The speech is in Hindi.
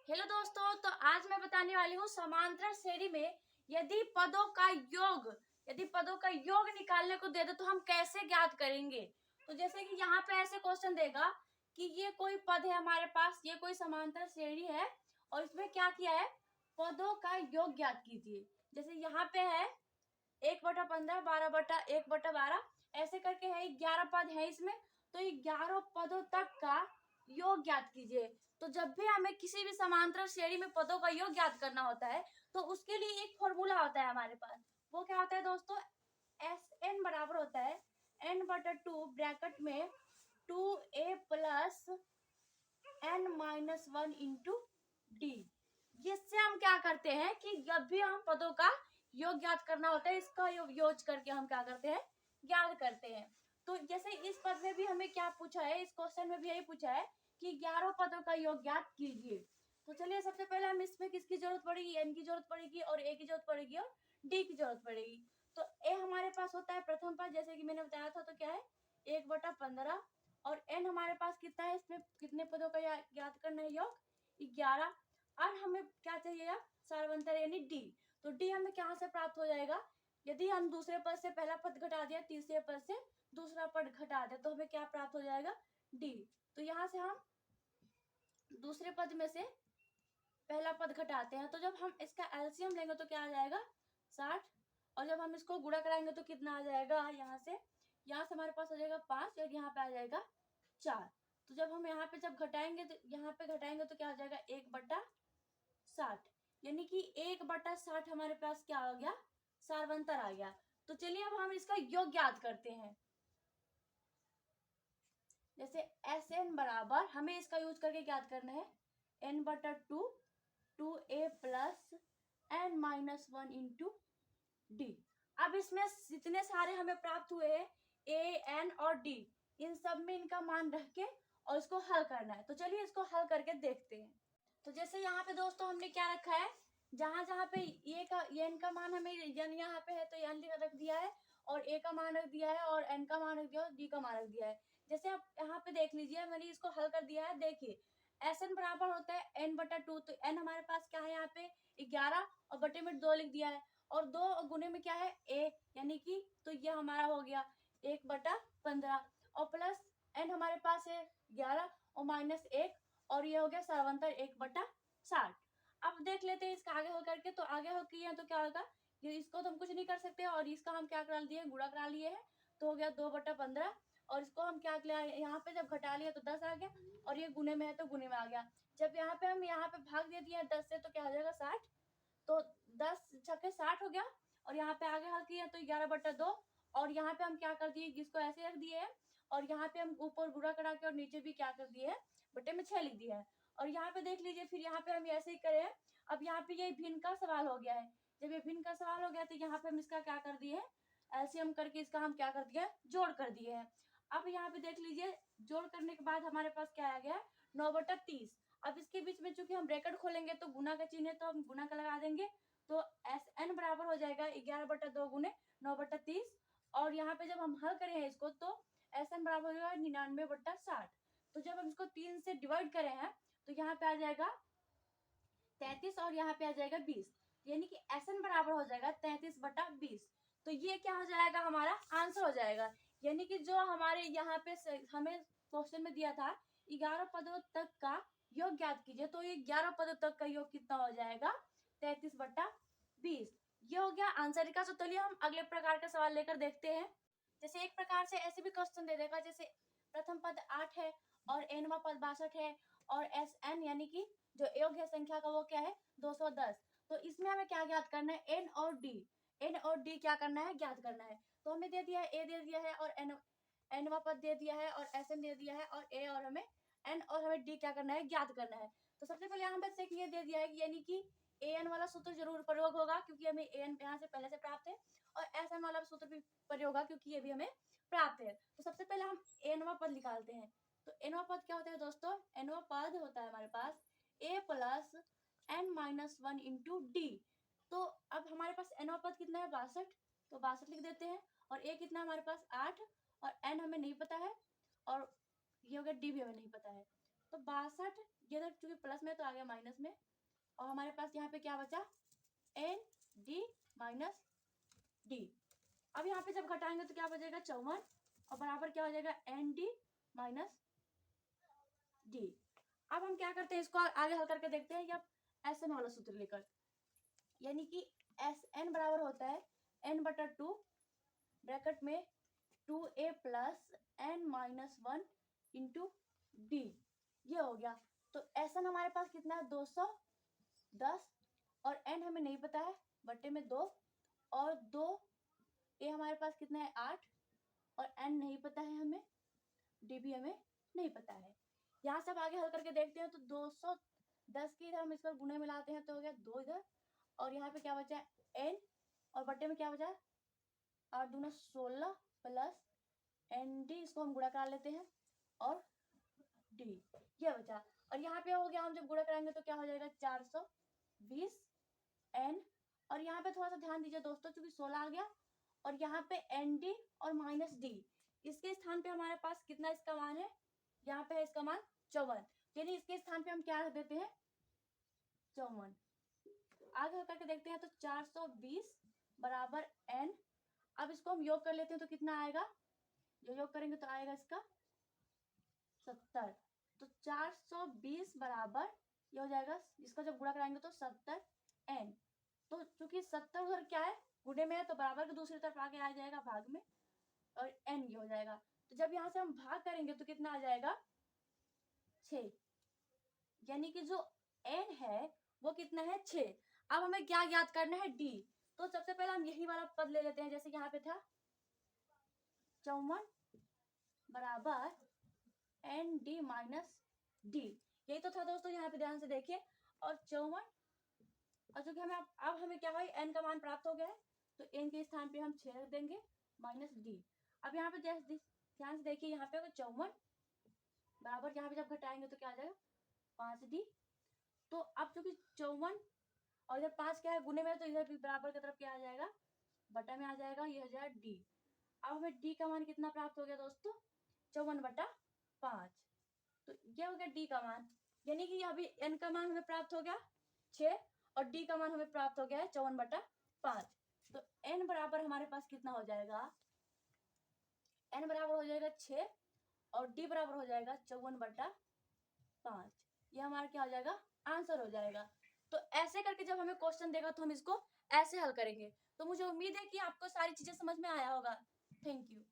हेलो दोस्तों, तो आज मैं बताने वाली हूँ समांतर श्रेणी में यदि पदों का योग निकालने को दे दो तो हम कैसे ज्ञात करेंगे। तो जैसे कि यहाँ पे ऐसे क्वेश्चन देगा कि ये कोई पद है हमारे पास, ये कोई समांतर श्रेणी है और इसमें क्या किया है, पदों का योग ज्ञात कीजिए। जैसे यहाँ पे है 1/15, 12/1/12, ऐसे करके है 11 पद है इसमें। तो ये 11 पदों तक का योग ज्ञात कीजिए। तो जब भी हमें किसी भी समांतर श्रेणी में पदों का योग ज्ञात करना होता है तो उसके लिए एक फॉर्मूला होता है हमारे पास। वो क्या होता है दोस्तों, एस एन बराबर होता है n/2 ब्रैकेट में 2a plus n-1 into D. इससे हम क्या करते हैं कि जब भी हम पदों का योग ज्ञात करना होता है इसका योग करके हम क्या करते हैं, ज्ञात करते हैं। तो जैसे इस पद में भी हमें क्या पूछा है, इस क्वेश्चन में भी यही पूछा है कि 11 पदों का योग ज्ञात कीजिए। तो चलिए सबसे पहले हम इसमें किसकी जरूरत पड़ेगी, एन की जरूरत पड़ेगी और ए की जरूरत पड़ेगी और डी की जरूरत पड़ेगी। तो ए हमारे पास होता है प्रथम पद, जैसे कि मैंने बताया था, तो क्या है 1/15 और एन हमारे पास कितना है, इसमें कितने पदों का ज्ञात करना है, योग 11। और हमें क्या चाहिए, सारवंतर यानी डी। तो डी हमें कहाँ से प्राप्त हो जाएगा, यदि हम दूसरे पद से पहला पद घटा दिया, तीसरे पद से दूसरा पद घटा दिया तो हमें क्या प्राप्त हो जाएगा, डी। तो यहाँ से हम दूसरे पद में से पहला पद घटाते हैं, तो जब हम इसका एलसीएम लेंगे तो क्या आ जाएगा 60। और जब हम इसको गुणा कराएंगे तो कितना आ जाएगा, यहाँ से हमारे पास हो जाएगा 5 और यहाँ पे आ जाएगा 4। तो जब हम यहाँ पे जब घटाएंगे तो यहाँ पे घटाएंगे तो क्या हो जाएगा 1/60, यानी कि 1/60 हमारे पास क्या हो गया, सारवंतर आ गया। तो चलिए अब हम इसका योग ज्ञात करते हैं। जैसे एस एन बराबर हमें इसका यूज करके ज्ञात करना है n/2 2a plus n-1 into D. अब इसमें जितने सारे हमें प्राप्त हुए हैं ए एन और डी, इन सब में इनका मान रख के और इसको हल करना है। तो चलिए इसको हल करके देखते हैं। तो जैसे यहाँ पे दोस्तों हमने क्या रखा है, जहां जहां पे एन का मान हमें एन यहाँ पे है तो एन रख दिया है और ए का मान रख दिया है और एन का मान रख दिया और डी का मान रख दिया है। जैसे आप यहाँ पे देख लीजिए, मैंने इसको हल कर दिया है। देखिए एस एन बराबर होता है n/2, तो एन हमारे पास क्या है यहाँ पे 11 और बटे में 2 लिख दिया है और 2 गुने में क्या है ए, यानी कि तो ये हमारा हो गया 1/15 और प्लस एन हमारे पास है 11 और -1 और ये हो गया सारवंतर 1/60। अब देख लेते हैं इसका आगे हल करके। तो आगे हल किया तो क्या होगा, ये इसको तो हम कुछ नहीं कर सकते और इसका हम क्या करा दिए, गुणा करा लिए है, तो हो गया 2/15 और इसको हम क्या किया, यहाँ पे जब घटा लिया तो 10 आ गया और ये गुने में है तो गुने में आ गया। जब यहाँ पे हम यहाँ पे भाग दे दिया 10 से तो क्या हो जाएगा 60, तो 10 छक्के 60 हो गया और यहाँ पे आगे हल किया तो 11/2 और यहाँ पे हम क्या कर दिए, इसको ऐसे रख दिए है और यहाँ पे हम ऊपर गुणा करा के और नीचे भी क्या कर दिए है, बटे में 6 लिख दिया है। और यहाँ पे देख लीजिए फिर यहाँ पे हम ऐसे ही करे हैं। अब यहाँ पे ये भिन्न का सवाल हो गया है, जब ये भिन्न का सवाल हो गया तो यहाँ पे हम इसका क्या कर दिए है, एलसीएम करके इसका हम क्या कर दिया है, जोड़ कर दिए हैं। अब यहाँ पे देख लीजिए जोड़ करने के बाद हमारे पास क्या आ गया 9/30। अब इसके बीच में चूंकि हम ब्रैकेट खोलेंगे तो गुना का चिन्ह है तो हम गुना का लगा देंगे, तो एस एन बराबर हो जाएगा 11/2 गुने 9/30 और यहाँ पे जब हम हल करें इसको तो एस एन बराबर हो जाएगा 99/60। तो जब हम इसको 3 से डिवाइड करें हैं तो यहाँ पे आ जाएगा 33 और यहाँ पे आ जाएगा 20, यानी कि एस एन बराबर हो जाएगा 33/20। तो ये क्या हो जाएगा, हमारा आंसर हो जाएगा। यानी कि जो हमारे यहाँ पे हमें क्वेश्चन में दिया था 11 पदों तक का योग ज्ञात कीजिए, तो ये 11 पदों तक का योग कितना हो जाएगा 33/20। ये हो गया आंसर का। तो चलिए हम अगले प्रकार का सवाल लेकर देखते हैं। जैसे एक प्रकार से ऐसे भी क्वेश्चन दे देगा, जैसे प्रथम पद 8 है और एनवा पद 62 है और एस एन यानी कि जो योग है संख्या का वो क्या है 210। तो इसमें हमें क्या ज्ञात करना है, एन और डी क्या करना है, ज्ञात करना है। तो हमें दे दिया है ए दे दिया है और एनवा पद दे दिया है और एस एन दे दिया है और ए और हमें एन और हमें डी क्या करना है, ज्ञात करना है। तो सबसे पहले यहाँ पे ये दे दिया है कि यानी कि ए एन वाला सूत्र जरूर प्रयोग होगा क्योंकि हमें ए एन यहाँ से पहले से प्राप्त है और एस एन वाला सूत्र भी प्रयोग होगा क्योंकि ये भी हमें प्राप्त है। तो सबसे पहले हम एनवा पद निकालते हैं। तो एनवा पद क्या होता है दोस्तों, एनवा पद होता है हमारे पास ए प्लस n-1 इंटू डी। तो अब हमारे पास एनवा पद कितना है 62, तो 62 लिख देते हैं और ए कितना है हमारे पास 8 और एन हमें नहीं पता है और ये हो गया डी भी हमें नहीं पता है। तो 62 ये इधर चूंकि प्लस में तो आ गया माइनस में, और हमारे पास यहाँ पे क्या बचा एन डी माइनस डी। अब यहाँ पे जब घटाएंगे तो क्या बचेगा 54 और बराबर क्या हो जाएगा एन डी माइनस डी। अब हम क्या करते हैं इसको आगे हल करके देखते हैं या एस एन वाला सूत्र लेकर, यानी कि एस एन बराबर होता है एन बटा टू ब्रैकेट में 2a plus n minus 1 into d. ये हो गया। तो एस एन हमारे पास कितना है 210 और एन हमें नहीं पता है बटे में 2 और 2 ए हमारे पास कितना है 8 और एन नहीं पता है हमें, डी भी हमें नहीं पता है। यहाँ से अब आगे हल करके देखते हैं तो 210 की इधर हम इस पर गुणे में लाते हैं तो हो गया 2 इधर और यहाँ पे क्या बचा एन और बटे में क्या बचा 8 दूना 16 प्लस एन डी, इसको हम गुणा करा लेते हैं और डी ये बचा। और यहाँ पे हो गया हम जब गुणा कराएंगे तो क्या हो जाएगा 420 एन और यहाँ पे थोड़ा सा ध्यान दीजिए दोस्तों चूंकि 16 आ गया और यहाँ पे एन डी और माइनस डी, इसके स्थान पे हमारे पास कितना इसका मान है, यहाँ पे है इसका मान 54, यानी इसके स्थान पे हम क्या रख देते हैं 54। आगे करके देखते हैं तो 420 बराबर एन, अब इसको हम योग कर लेते हैं तो कितना आएगा, जो योग करेंगे तो आएगा इसका 70। तो 420 बराबर ये हो जाएगा, इसका जब गुणा कराएंगे तो 70 एन। तो चूंकि 70 उधर क्या है गुणे में है तो बराबर के दूसरी तरफ आगे आ जाएगा भाग में और एन ये हो जाएगा। तो जब यहाँ से हम भाग करेंगे तो कितना आ जाएगा 6, यानी कि जो एन है वो कितना है 6। अब हमें क्या याद करना है डी, तो सबसे पहले हम यही वाला पद ले लेते हैं जैसे यहाँ पे था 54 बराबर एन डी माइनस डी, यही तो था दोस्तों, यहाँ पे ध्यान से देखिए। और 54 और जो कि हमें अब हमें क्या है एन का मान प्राप्त हो गया है तो एन के स्थान पे हम 6 रख देंगे माइनस डी। अब यहाँ पे ध्यान से देखिए यहाँ पे 54 बराबर यहाँ पे जब घटाएंगे तो क्या आ जाएगा 5d। तो अब चूंकि 54 और इधर 5 क्या है गुने में तो इधर भी बराबर की तरफ क्या आ जाएगा बटा में आ जाएगा, ये हो जाएगा डी। अब हमें डी का मान कितना प्राप्त हो गया दोस्तों 54 बटा 5, तो ये हो गया डी का मान, यानी कि अभी एन का मान हमें प्राप्त हो गया 6 और डी का मान हमें प्राप्त हो गया है 54 बटा 5। तो एन बराबर हमारे पास कितना हो जाएगा, एन बराबर हो जाएगा 6 और डी बराबर हो जाएगा 54 बटा 5। ये हमारा क्या हो जाएगा आंसर हो जाएगा। तो ऐसे करके जब हमें क्वेश्चन देगा तो हम इसको ऐसे हल करेंगे। तो मुझे उम्मीद है कि आपको सारी चीजें समझ में आया होगा। Thank you.